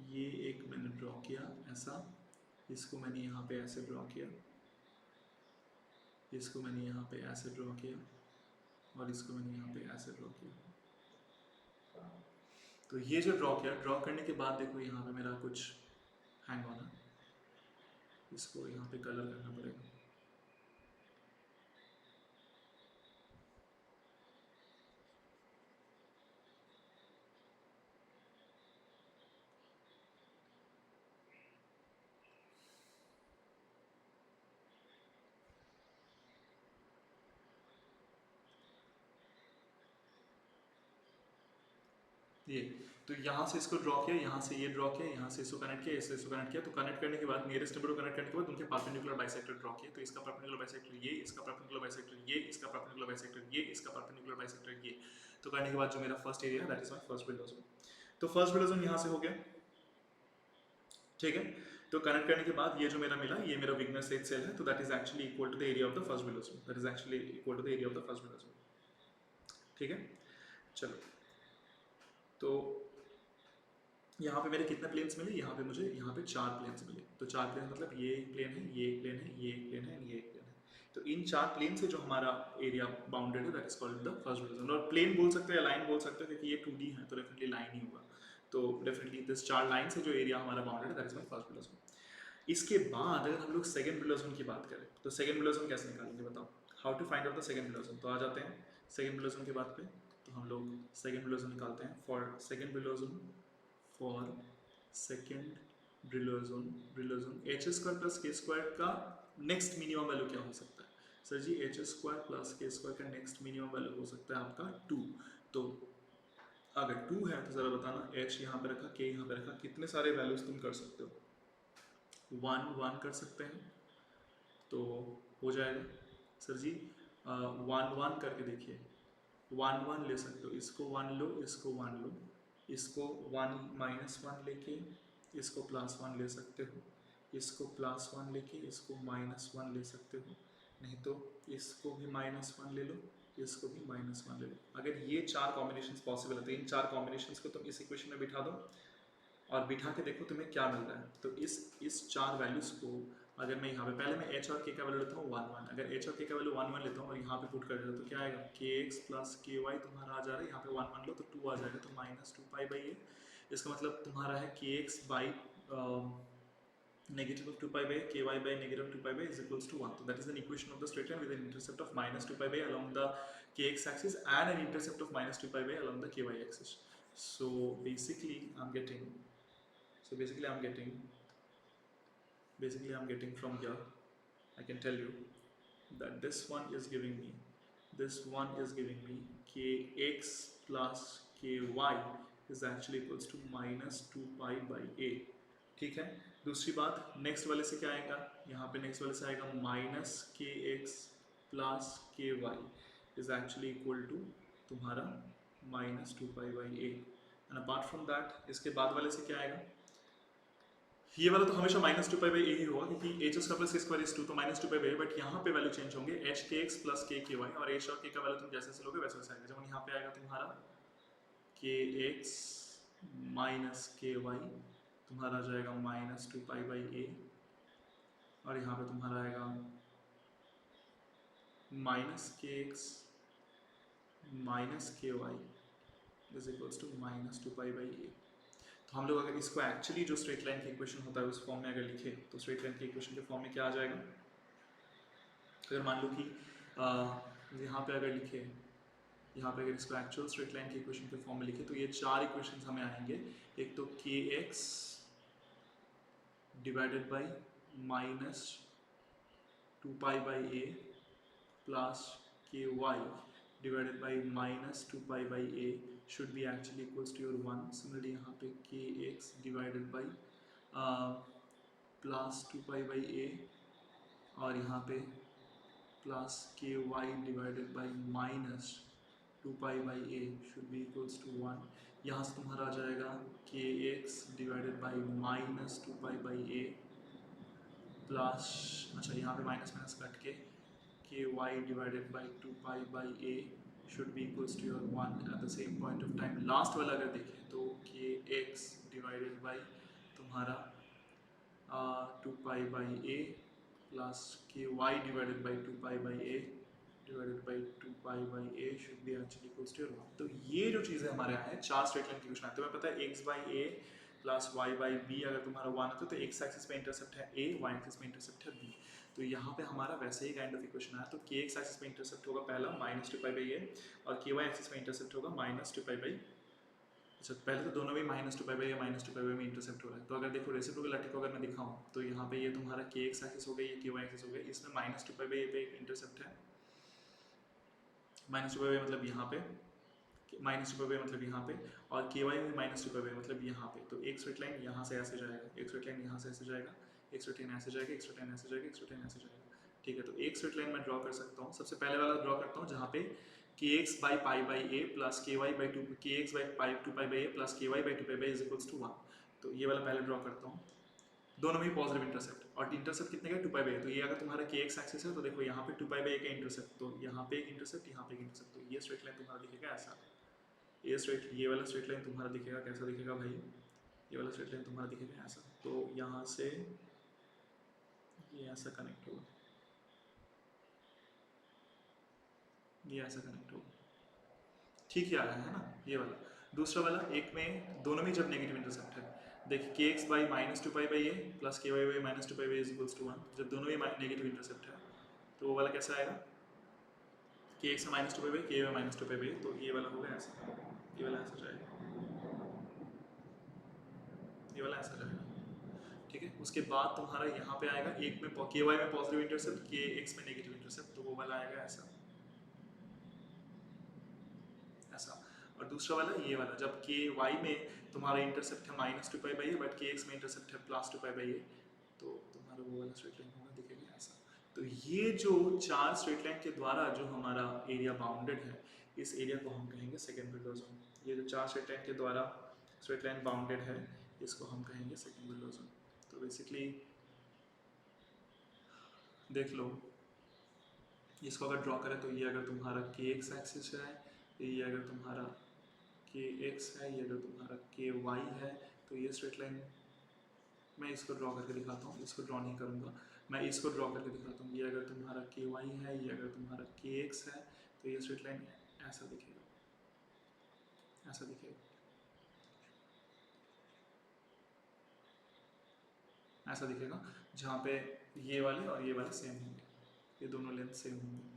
Speaker 1: ये एक मैंने ड्रॉ किया ऐसा, इसको मैंने यहाँ पे ऐसे ड्रॉ किया, इसको मैंने यहाँ पे ऐसे ड्रॉ किया, और इसको मैंने यहाँ पे ऐसे ड्रॉ किया। तो ये जो ड्रॉ किया, ड्रॉ करने के बाद देखो यहाँ पे मेरा कुछ हैंग ऑन है, इसको यहाँ पे कलर करना पड़ेगा। ये तो यहाँ से इसको ड्रॉ किया, यहाँ से ये ड्रॉ किया, यहाँ से इसको कनेक्ट किया, इससे इसको कनेक्ट किया। तो कनेक्ट करने के बाद नियरेस्ट नंबर को कनेक्ट करने के बाद उनके परपेंडिकुलर बाइसेक्टर ड्रॉ किए। तो इसका परपेंडिकुलर बाइसेक्टर ये, इसका परपेंडिकुलर बाइसेक्टर ये, इसका परपेंडिकुलर बाइसेक्टर ये, इसका परपेंडिकुलर बाइसेक्टर ये। तो करने के बाद जो मेरा first area that is my first Brillouin zone. तो फर्स्ट बिल्डो जोन यहाँ से हो गया, ठीक है। तो कनेक्ट करने के बाद ये जो मेरा मिला, ये मेरा विग्नर सेट सेल है, तो that is actually equal to the area of the first Brillouin zone, that is actually equal to the area of the first Brillouin zone, ठीक है। चलो, तो यहाँ पे मेरे कितने प्लेन्स मिले, यहाँ पे मुझे यहाँ पे 4 प्लेन्स मिले। तो 4 प्लेन मतलब ये एक प्लेन है, ये एक प्लेन है, ये एक प्लेन है, ये एक प्लेन है। तो इन 4 प्लेन से जो हमारा एरिया बाउंडेड है that is called the first Brillouin zone. और प्लेन बोल सकते हैं, लाइन बोल सकते हैं, क्योंकि ये 2D है तो डेफिनेटली लाइन ही होगा। तो डेफिनेटली दिस 4 लाइन से जो एरिया हमारा बाउंडेड है that is my first Brillouin zone. इसके बाद अगर हम लोग सेकंड बिल्डो जोन की बात करें, तो सेकंड बिल्डो जोन कैसे निकालेंगे बताओ, how to find out the second Brillouin zone. तो आ जाते हैं सेकंड बिल्डो जोन के बाद पे, तो हम लोग सेकंड बिल्डो जोन निकालते हैं। For second Brillouin zone, for second Brillouin zone h square plus k square का नेक्स्ट मिनिमम वैल्यू क्या हो सकता है? Sir ji h square plus k square का नेक्स्ट मिनिमम वैल्यू हो सकता है आपका 2। तो अगर 2 है तो ज़रा बताना, एच यहाँ पे रखा, के यहाँ पे रखा, कितने सारे वैल्यूज तुम कर सकते हो? 1 कर सकते हैं तो हो जाएगा। सर जी 1 करके देखिए, 1 ले सकते हो, इसको 1 लो, इसको 1 लो, इसको 1 -1 लेके इसको +1 ले सकते हो, इसको +1 लेके इसको -1 ले सकते हो, नहीं तो इसको भी -1 ले लो, इसको भी -1 ले लो। अगर ये 4 कॉम्बिनेशंस पॉसिबल है तो इन 4 कॉम्बिनेशंस को तुम इस इक्वेशन में बिठा दो और बिठा के देखो तुम्हें क्या मिल रहा है। तो इस 4 वैल्यूज़ को अगर मैं यहाँ पे पहले मैं एच और के का वैल्यू लेता हूँ 1 अगर एच और के का वैल्यू 1 लेता हूँ और यहाँ पे पुट कर देता हूँ तो क्या आएगा, के एक्स प्लस के वाई तुम्हारा आ जा रहा है, यहाँ पे 1 लो तो 2 आ जाएगा, तो -2π/a। इसका मतलब तुम्हारा है k x by negative of 2π/a, ky by negative 2π/a is equals to 1. So that is an equation of the straight line with an intercept of -2π/a along the kx axis and an intercept of -2π/a along the ky axis. So basically I'm getting from here, I can tell you that this one is giving me kx plus ky is actually equals to -2π/a, ठीक है। दूसरी बात next वाले से क्या आएगा, यहाँ पे नेक्स्ट वाले से आएगा -kx plus ky is actually equal to तुम्हारा -2π/a। And apart from that इसके बाद वाले से क्या आएगा, ये वाला तो हमेशा -2π/a ही होगा क्योंकि H square plus k square is 2, तो -2π/a, बट यहाँ पे वैल्यू चेंज होंगे एच के एक्स प्लस के के वाई, और एच और के का वैल्यू तुम जैसे जैसे लोगे वैसे वैसे आएगा। जब यहाँ पे आएगा तुम्हारा के एक्स माइनस के वाई तुम्हारा आ जाएगा -2π/a, और यहाँ पे तुम्हारा आएगा -kx minus k y is equals to -2π/a। तो हम लोग अगर इसको एक्चुअली जो स्ट्रेट लाइन की इक्वेशन होता है उस फॉर्म में अगर लिखे तो स्ट्रेट लाइन की इक्वेशन के फॉर्म में क्या आ जाएगा, अगर मान लो कि यहाँ पे अगर लिखे, यहाँ पे अगर इसको एक्चुअल स्ट्रेट लाइन की इक्वेशन के फॉर्म में लिखे तो ये 4 इक्वेशंस हमें आएंगे। एक तो kx divided by -2π/a plus ky divided by -2π/a should be actually equals to your 1. Similarly यहाँ पे kx divided by plus 2π/a और यहाँ पे plus ky divided by -2π/a should be equals to 1. यहाँ से तुम्हारा आ जाएगा kx divided by -2π/a plus, अच्छा यहाँ पे माइनस माइनस कट के ky divided by 2π/a should be equals to your 1 at the same point of time. Last वाला अगर देखें तो kx divided by तुम्हारा 2π/a plus ky divided by 2π/a divided by 2 pi by a should be actually equals to 1। तो ये जो चीज़ें हमारे यहाँ है, 4 स्ट्रेट लाइन की क्वेश्चन है। तुम्हें पता है x by a plus y by b अगर तुम्हारा 1 है तो x एक्सिस पे इंटरसेप्ट है a, y एक्सिस पे इंटरसेप्ट है b। तो यहाँ पे हमारा वैसे ही काइंड ऑफ इक्वेशन है। तो k x एक्सिस पे इंटरसेप्ट होगा पहला -2 पाई बाई a और k y एक्सिस पे इंटरसेप्ट होगा -2 पाई बाई। अच्छा, पहले तो दोनों भी -2 पाई बाई या -2 पाई बाई में इंटरसेप्ट हो रहा है। तो अगर देखो रेसिप्रोकल को अगर मैं दिखाऊँ तो यहाँ पे ये तुम्हारा k x एक्सिस हो गई, ये k y एक्सिस हो गई, इसमें -2 पाई बाई पे एक इंटरसेप्ट है, -2 पाई मतलब यहाँ पे, -2 पाई मतलब यहाँ पे, और के वाई में -2 पाई मतलब यहाँ पे। तो एक स्ट्रेट लाइन यहाँ से ऐसे जाएगा, एक स्ट्रेट लाइन यहाँ से ऐसे जाएगा, एक स्ट्रेट लाइन ऐसे जाएगा, एक स्ट्रेट लाइन ऐसे जाएगा, एक स्ट्रेट लाइन ऐसे जाएगा। ठीक है, तो एक स्ट्रेट लाइन मैं ड्रॉ कर सकता हूँ। सबसे पहले वाला ड्रॉ करता हूँ जहाँ पे k x by pi by a plus k y by 2, k x by pi 2 pi by a plus k y by 2 pi by is equals to 1। तो ये वाला पहले ड्रॉ करता हूँ। दोनों में पॉजिटिव इंटरसेप्ट, और इंटरसेप्ट कितने का 2 पाई बाई। तो ये अगर तुम्हारा के एक्स एक्सिस है तो देखो यहाँ पे 2 पाई बाई का इंटरसेप्ट, तो यहाँ पे एक इंटरसेप्ट, यहाँ पे एक इंटरसेप्ट। तो ये स्ट्रेट लाइन तुम्हारा दिखेगा ऐसा। ये वाला स्ट्रेट लाइन तुम्हारा दिखेगा कैसा दिखेगा भाई, ये वाला स्ट्रेट लाइन तुम्हारा दिखेगा ऐसा। तो यहाँ से ये ऐसा कनेक्ट होगा, ये ऐसा कनेक्ट होगा। ठीक ही आ रहा है ना ये वाला। दूसरा वाला, एक में दोनों में जब नेगेटिव इंटरसेप्ट है, देखिए k x by -2 pi by a plus k y by -2 pi by is equals to 1। जब दोनों में नेगेटिव इंटरसेप्ट है तो वो वाला कैसा आएगा, के x -2 pi by, k Y -2 pi by. तो ये वाला होगा ऐसा, ये वाला ऐसा जाएगा, ये वाला ऐसा जाएगा। ठीक है, उसके बाद तुम्हारा यहाँ पे आएगा, एक में के वाई में पॉजिटिव इंटरसेप्ट, के एक्स में नेगेटिव इंटरसेप्ट, तो वो वाला आएगा ऐसा, ऐसा। और दूसरा वाला ये वाला, जब के वाई में तुम्हारा इंटरसेप्ट है -2 pi by, but k x में इंटरसेप्ट है +2 पाई बाई, तो तुम्हारा वो वाला स्ट्रेट लाइन होगा, दिखेगा ऐसा। तो ये जो 4 स्ट्रेट लाइन के द्वारा जो हमारा एरिया बाउंडेड है, इस एरिया को हम कहेंगे सेकेंड विंडो जोन। ये जो 4 स्ट्रेट लाइन के द्वारा स्ट्रेट लाइन बाउंडेड है, इसको हम कहेंगे सेकेंड विंडो जोन। तो बेसिकली देख लो, इसको अगर ड्रॉ करें तो ये अगर तुम्हारा के एक्स एक्सिस है, ये अगर तुम्हारा के एक्स है, ये अगर तुम्हारा के वाई है, तो ये स्ट्रेट लाइन मैं इसको ड्रॉ करके दिखाता हूँ, इसको ड्रॉ नहीं करूँगा, मैं इसको ड्रॉ करके दिखाता हूँ। ये अगर तुम्हारा के वाई है, ये अगर तुम्हारा के एक्स है, तो ये स्ट्रेट लाइन ऐसा दिखेगा, ऐसा दिखेगा, ऐसा दिखेगा, जहाँ पे ये वाले और ये वाले सेम होंगे, ये दोनों लेंथ सेम होंगे,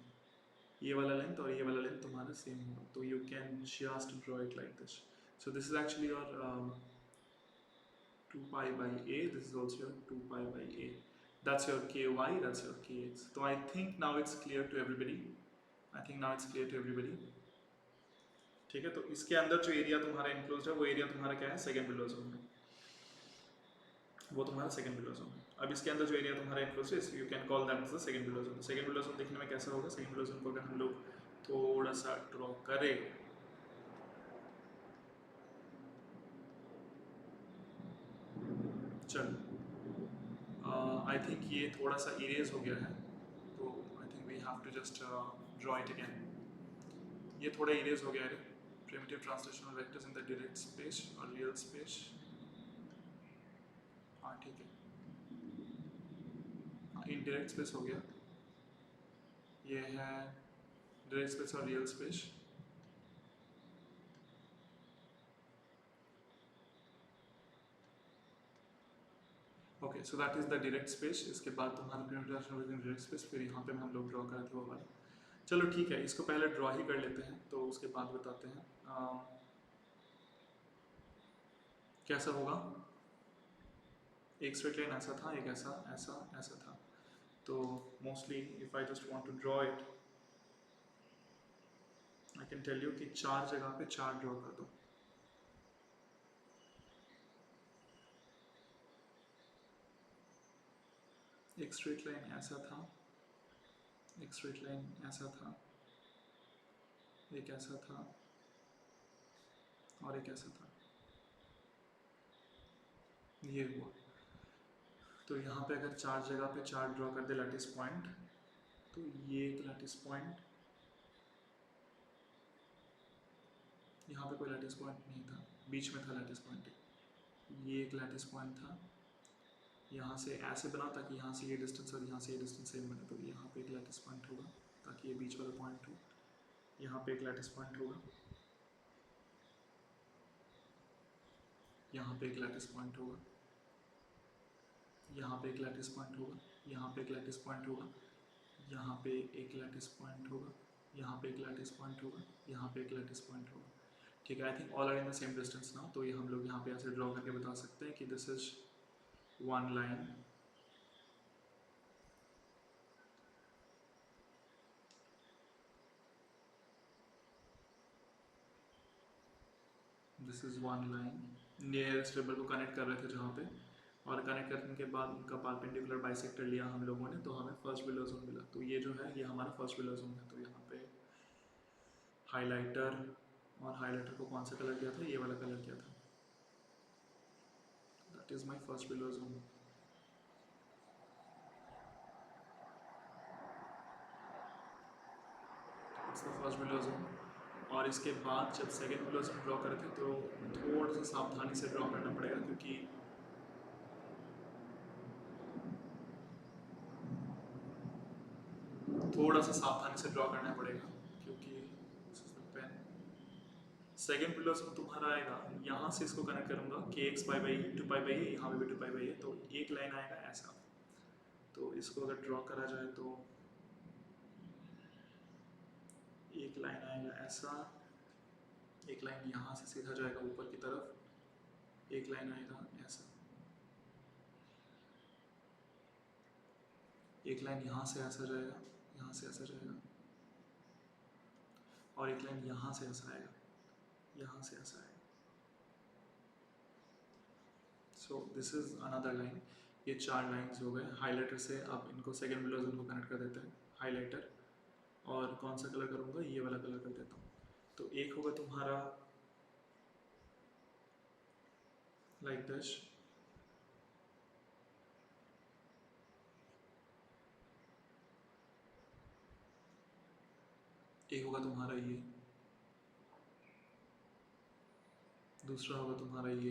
Speaker 1: ये वाला लेंथ और ये वाला लेंथ तुम्हारा सेम होगा। तो you can just draw it like this. So this is actually your 2 pi by a, this is also your 2 pi by a. That's your ky, that's your kx. So I think now it's clear to everybody. I think now it's clear to everybody. ठीक है, तो इसके अंदर जो area तुम्हारा enclose है, वो area तुम्हारा क्या है, सेकेंड बिलो जोन है, वो तुम्हारा सेकेंड बिलो जोन है। अब इसके अंदर जो एरिया तुम्हारा इनक्लोज है, you can call that the second below zone. Second below zone देखने में कैसा होगा, सेकेंड बिलो जोन को अगर हम लोग थोड़ा सा ड्रॉ करें, चल आई थिंक ये थोड़ा सा इरेज हो गया है, तो I think we have to just draw it again. ये थोड़ा इरेज हो गया है, primitive translational vectors in the direct space और रियल स्पेस। हाँ ठीक है, हाँ इनडायरेक्ट स्पेस हो गया, ये है डायरेक्ट स्पेस और real space. Okay, so that is the direct space. इसके बाद तुम्हारा प्रिमिटिव ट्रांसलेशनल डायरेक्ट स्पेस, फिर यहाँ पे हम लोग ड्रॉ करते थे वो वाला। चलो ठीक है, इसको पहले ड्रॉ ही कर लेते हैं, तो उसके बाद बताते हैं कैसा होगा। एक स्ट्रेट लाइन ऐसा था, एक ऐसा ऐसा ऐसा था। तो mostly if I just want to draw it, I can tell you कि 4 जगह पे 4 ड्रॉ कर दो। एक स्ट्रेट लाइन ऐसा था, एक स्ट्रेट लाइन ऐसा था, एक ऐसा था, और एक ऐसा था, ये हुआ। तो यहाँ पे अगर 4 जगह पे 4 ड्रॉ कर दे लैटिस पॉइंट, तो ये एक लैटिस पॉइंट, यहाँ पे कोई लैटिस पॉइंट नहीं था, बीच में था लैटिस पॉइंट, ये एक लैटिस पॉइंट था, यहाँ से ऐसे बना ताकि यहाँ से ये डिस्टेंस और यहाँ से ये डिस्टेंस सेम बने, तो यहाँ पे एक लैटिस पॉइंट होगा। ताकि ये बीच वाला पॉइंट हो। यहाँ पे एक लैटिस पॉइंट होगा, यहाँ पे एक लैटिस पॉइंट होगा, यहाँ पे एक लैटिस पॉइंट होगा, यहाँ पे एक लैटिस पॉइंट होगा, यहाँ पे एक लैटिस पॉइंट होगा, यहाँ पे एक लैटिस पॉइंट होगा, यहाँ पे एक लैटिस पॉइंट होगा। ठीक है, I think all are in the same distance now. तो ये हम लोग यहाँ पे ऐसे ड्रॉ करके बता सकते हैं कि this is one line, this is one line. Nearest table को कनेक्ट कर रहे थे जहाँ पे, और कनेक्ट करने के बाद उनका परपेंडिकुलर बाइसेक्टर लिया हम लोगों ने, तो हमें फर्स्ट बिलो जोन मिला। तो ये जो है ये हमारा फर्स्ट बिलो जोन है। तो यहाँ पे हाइलाइटर, और हाइलाइटर को कौन सा कलर किया था, ये वाला कलर किया था। That is my first Brillouin zone. It's the first Brillouin zone. और इसके बाद जब सेकंड बिलो जोन ड्रॉ करते तो थोड़ा सा सावधानी से ड्रॉ करना पड़ेगा, क्योंकि थोड़ा सा सावधानी से ड्रॉ करना पड़ेगा, क्योंकि पेन सेकेंड पिलर्स में तुम्हारा आएगा, यहाँ से इसको कनेक्ट करूँगा के x pi by two pi by, यहाँ पे भी टू पाई बाई है, तो एक लाइन आएगा ऐसा। तो इसको अगर ड्रॉ करा जाए तो एक लाइन आएगा ऐसा, एक लाइन यहाँ से सीधा जाएगा ऊपर की तरफ, एक लाइन आएगा ऐसा, एक लाइन यहाँ से ऐसा जाएगा, यहाँ से ऐसा जाएगा, और एक लाइन यहाँ से ऐसा आएगा, यहाँ से ऐसा आएगा। सो दिस इज अनदर लाइन। ये चार लाइंस हो गए। हाइलाइटर से अब इनको सेकेंड बिलो जोन को कनेक्ट कर देते हैं, हाइलाइटर, और कौन सा कलर करूँगा, ये वाला कलर कर देता हूँ। तो एक होगा तुम्हारा लाइक दिस, एक होगा तुम्हारा ये, दूसरा होगा तुम्हारा ये,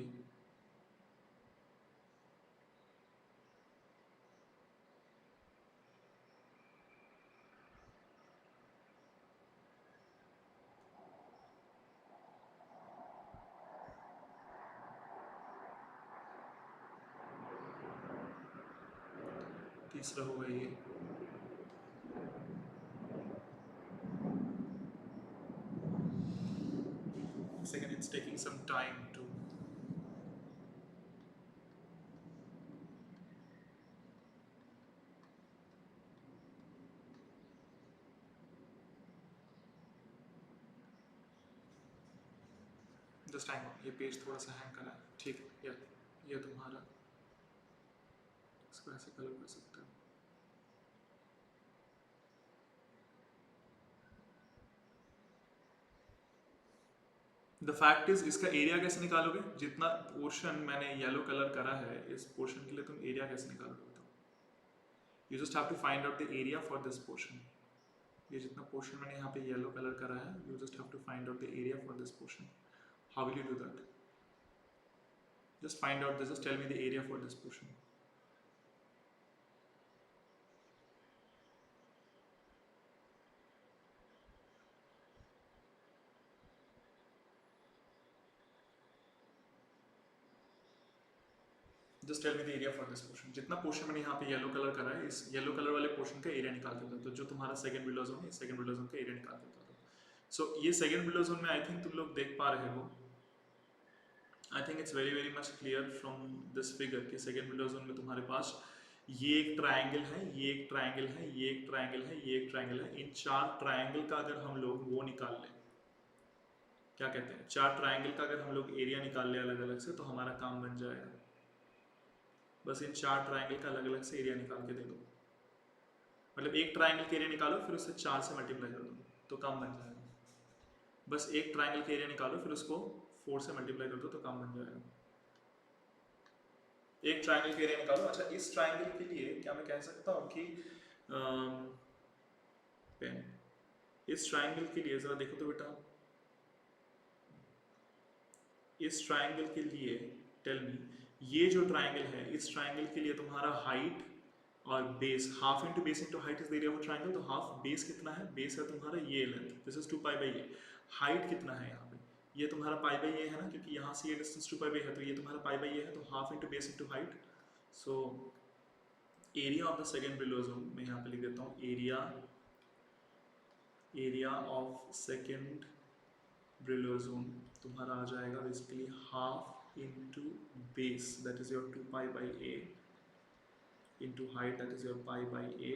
Speaker 1: तीसरा होगा ये, second it's taking some time to just hang on, ये पेज थोड़ा सा हैंग करा है। ठीक है, ये तुम्हारा, इसको ऐसे कलर कर सकते हो। द फैक्ट इज इसका एरिया कैसे निकालोगे, जितना पोर्शन मैंने येलो कलर करा है इस पोर्शन के लिए तुम एरिया कैसे निकालोगे बताओ। You just have to find out the area for this portion. ये जितना पोर्शन मैंने यहाँ पे येलो कलर करा है, you just have to find out the area for this portion. How will you do that? Just find out this, just tell me the area for this portion. Just tell me the area for this portion. जितना portion मैंने यहाँ पे yellow colour करा है, इस yellow colour वाले portion का area निकाल के दो। तो जो तुम्हारा सेकंड विंडो जोन है, सेकंड विंडो जोन का एरिया निकाल के दो। सो ये सेकंड विंडो जोन में आई थिंक तुम लोग देख पा रहे हो, I think it's very very much clear from this figure कि सेकंड विंडो जोन में तुम्हारे पास ये एक ट्राइंगल है, ये एक ट्राइंगल है, ये एक ट्राइंगल है, ये एक ट्राइंगल है। इन चार ट्राइंगल का अगर हम लोग वो निकाल लें, क्या कहते हैं, चार ट्राइंगल का अगर हम लोग एरिया निकाल लें अलग अलग से, तो हमारा काम बन जाएगा। बस इन चार ट्राइंगल का अलग अलग से एरिया निकाल के दे दो। मतलब एक ट्राइंगल के एरिया निकालो, फिर उससे 4 से मल्टीप्लाई कर दो, तो काम बन जाएगा। बस एक ट्राइंगल के एरिया निकालो, फिर उसको 4 से मल्टीप्लाई कर दो, तो काम बन जाएगा। एक ट्राइंगल के एरिया निकालो। अच्छा, इस ट्राइंगल के लिए क्या मैं कह सकता हूँ कि पेन, इस ट्राइंगल के लिए जरा देखो तो बेटा, इस ट्राइंगल के लिए टेल मी, ये जो ट्राइंगल है, इस ट्राइंगल के लिए तुम्हारा हाइट और base, half into base into height is the area of triangle. तो हाफ बेस कितना है, बेस है तुम्हारा ये length, this is 2 pi by A. Height कितना है यहाँ पे, ये तुम्हारा पाई बाई ए है ना, क्योंकि यहाँ से ये डिस्टेंस 2 पाई बाई है, तो ये तुम्हारा पाई बाई ए है, तो half into base into height. So area of the second Brillouin zone मैं यहाँ पे लिख देता हूँ, एरिया ऑफ सेकेंड ब्रिलोजोम तुम्हारा आ जाएगा basically half into base, that is your 2 pi by A, into height, that is your pi by a,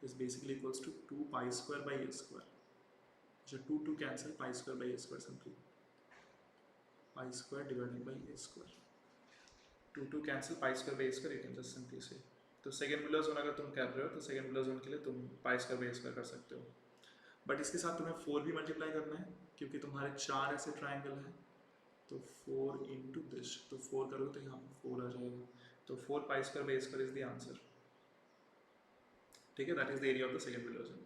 Speaker 1: is basically equals to 2 pi square by a square. So 2 cancel, pi square by a square simply, pi square divided by a square, 2 cancel, pi square by a square you can just simply say. तो second Miller zone अगर तुम कर रहे हो तो second Miller zone के लिए तुम पाई स्क्वायर बाई स्क्वायर कर सकते हो, बट इसके साथ तुम्हें 4 भी मल्टीप्लाई करना है क्योंकि तुम्हारे 4 ऐसे ट्राइंगल हैं, तो 4 इंटू दिस, तो 4 करोगे तो यहाँ पर 4 आ जाएगा, तो 4 pi square by square is the answer. ठीक है, that is the area of the second Brillouin zone.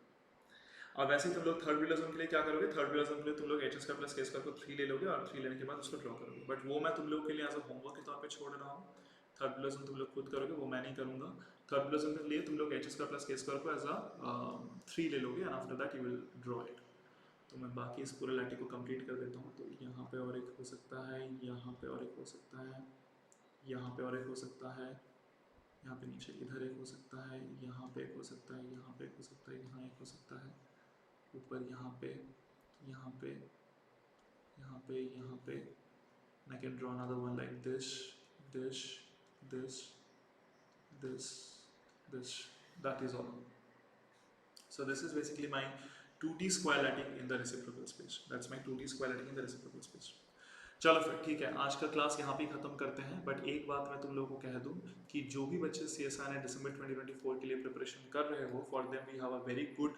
Speaker 1: और वैसे ही तुम लोग थर्ड ब्रिलोजोम के लिए क्या करोगे, थर्ड ब्रिलोजोम के लिए तुम लोग H square plus k square को 3 ले लोगे और 3 लेने के बाद उसको ड्रॉ करोगे, बट वो मैं तुम लोग के लिए एज अ होमवर्क के तौर पे छोड़ रहा हूँ। थर्ड ब्रिलोजोम तुम लोग खुद करोगे, वो मैं नहीं करूँगा। थर्ड ब्रिलोजोम के लिए तुम लोग H square plus k square को एज अ 3 ले लोगे and after that you will draw it. तो मैं बाकी इस पूरे लैटिक को कंप्लीट कर देता हूँ। तो यहाँ पे और एक हो सकता है, यहाँ पे और एक हो सकता है, यहाँ पे और एक हो सकता है, यहाँ पे नीचे इधर एक हो सकता है, यहाँ पे एक हो सकता है, यहाँ पे एक हो सकता है, यहाँ एक हो सकता है, ऊपर यहाँ पे, यहाँ पे, यहाँ पे, यहाँ पे, and I can draw another one like this, this, this, this, this. That is all. So this is basically my 2D square lattice in the reciprocal space. That's my 2D square lattice in the reciprocal space. चलो फिर ठीक है, आज का class यहाँ पे ख़त्म करते हैं, बट एक बात मैं तुम लोगों को कह दूँ कि जो भी बच्चे CSI ने दिसंबर 2024 के लिए प्रिपरेशन कर रहे हो, for them we have a very good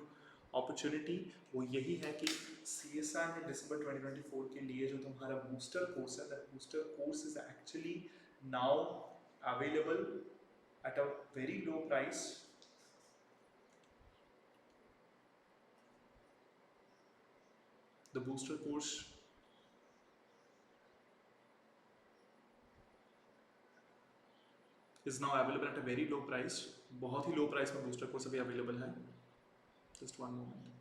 Speaker 1: opportunity. वो यही है कि CSI ने दिसंबर 2024 के लिए जो तुम्हारा बूस्टर कोर्स है, that booster course is actually now available at a very low price. The booster course is now available at a very low price, बहुत ही लो प्राइस में बूस्टर कोर्स अभी अवेलेबल है। Just one moment.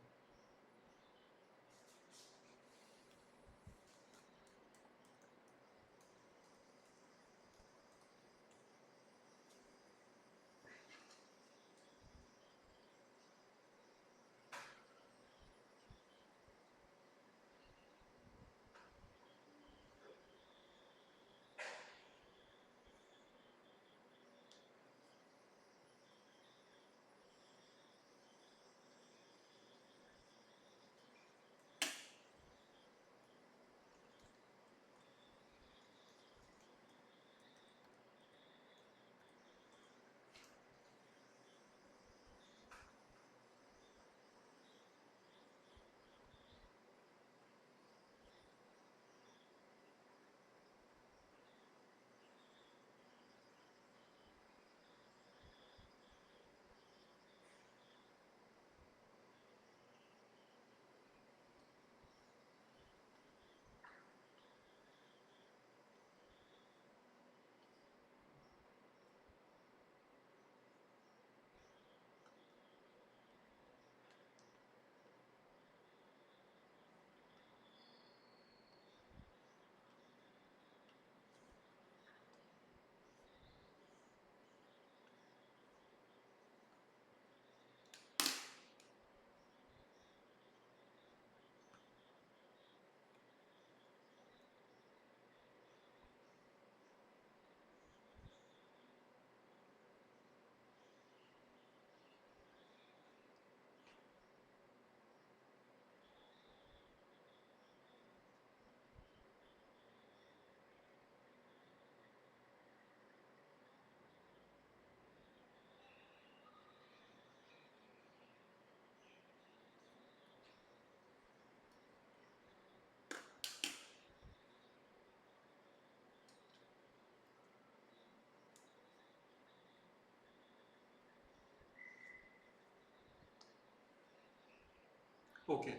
Speaker 1: Okay.